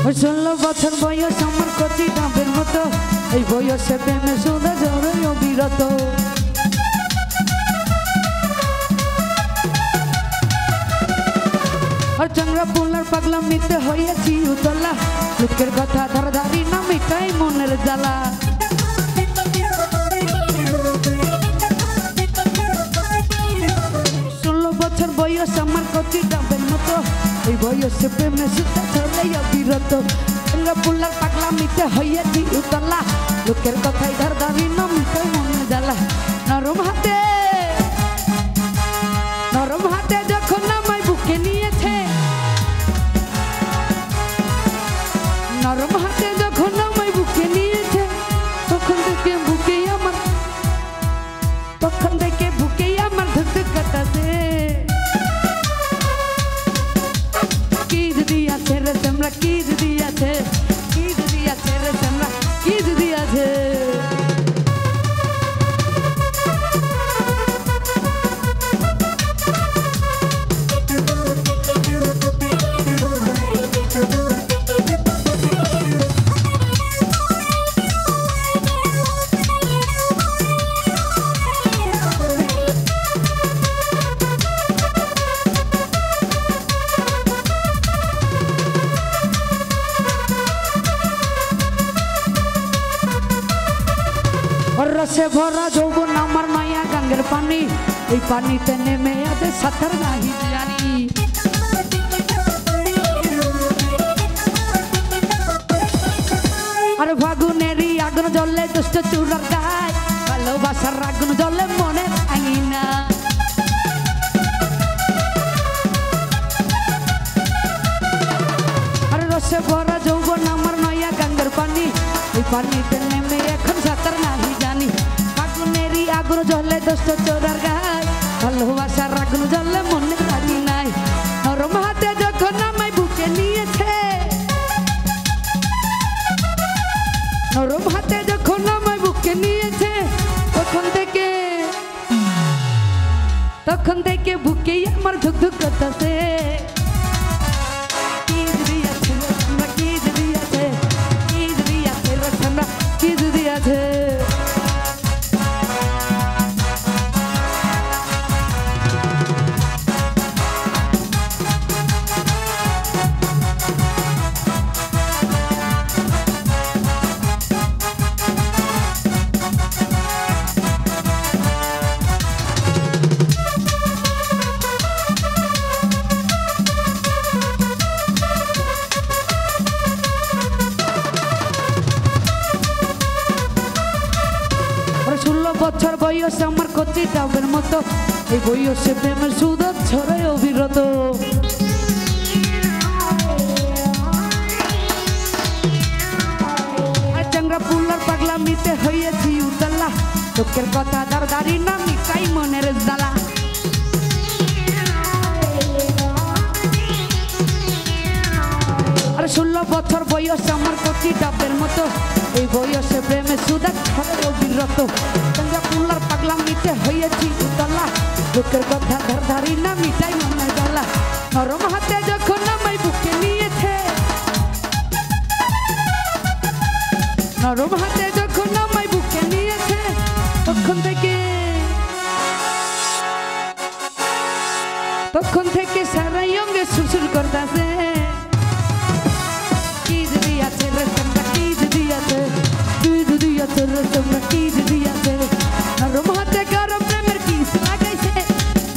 16 বছর বয়স আমার কচি ডাবের মতো, এই বয়সে প্রেমে শুধু ঝরে অবিরত। আর চাংরা পোলার পাগলামিতে হয়েছি উতলা, লোকের কথা ধারধারি না মিটাই মনের জ্বালা। 16 বছর বয়স আমার কচি ডাবের মতো, এই বয়সে প্রেমে শুধু ঝরে অবিরত। চাংরা পোলার পাগলামিতে হয়েছি উতলা, লোকের কথাই ধারধারি না মিটাই মনের জ্বালা। নরম হাতে যখন আমায় বুকে নিয়েছে, নরম হাতে যখন আমায় বুকে নিয়েছে, তখন থেকে বুকেই আমার ধুক ধুক কাটাছে। কি যদি আছে রে তোমরা, কি যদি আছে, কি যদি আছে রে তোমরা, কি যদি আছে। রসে ভরা যৌবন আমার মায়া গঙ্গের পানি, এই পানিতে নেমে আছে সাঁতার নাহি জানি। আর ফাগুনেরই আগুন জ্বলে দুষ্ট চূড়ার গায়ে, ভালোবাসার আগুন জ্বলে মনের আঙিনা। আর রসে ভরা যৌবন আমার মায়া গঙ্গের পানি, এই পানিতে নেমে এখন সাঁতার নাহি জানি। ফাগুনেরই আগুন জ্বলে দুষ্ট চূড়ার গায়ে, ভালোবাসার আগুন জ্বলে মনের রানি নাই। নরম হাতে যখন আমায় বুকে নিয়েছে, নরম হাতে যখন আমায় বুকে নিয়েছে, তখন থেকে বুকেই আমার ধুক ধুক করতেছে। কি যদি আছে রে তোমরা, কি যদি আছে, কি যদি আছে রে তোমরা, কি যদি আছে। বছর বয়স আমার কচি ডাবের মতো, এই বয়সে প্রেমের শুধু ঝরে অবিরত। আর চাংরা পোলার পাগলামিতে হয়েছি উতলা, লোকের কথা ধারধারি না মিটাই মনের জ্বালা। আর 16 বছর বয়স আমার কচি ডাবের মতো, এই বয়সে প্রেমে শুধু ঝরে অবিরত। চাংরা পোলার পাগলামিতে হয়েছি উতলা, লোকের কথা ধারধারি না মিটাই মনের জ্বালা। নরম হাতে যখন আমায় বুকে নিয়েছে, নরম হাতে যখন আমায় বুকে নিয়েছে, তখন থেকে সারাই অঙ্গে সুরসুর করতেছে। কি যদি আছে রে তোমরা, কি যদি আছে, কি যদি আছে রে তোমরা, কি যদি আছে। নরম হাতে গরম প্রেমের কিস লাগাইছে,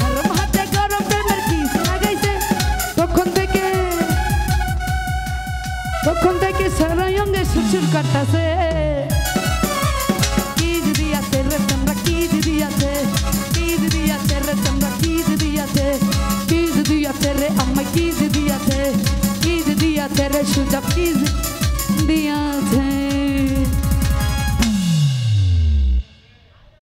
নরম হাতে গরম প্রেমের কিস লাগাইছে, তখন থেকে সারাই অঙ্গে সুরসুর করতেছে। কি যদি আছে রে তোমরা, কি যদি আছে, কি যদি আছে রে তোমরা, কি যদি আছে, কি যদি আছে রে আমায়, কি যদি আছে, কি যদি আছে রে সুযোগ, কি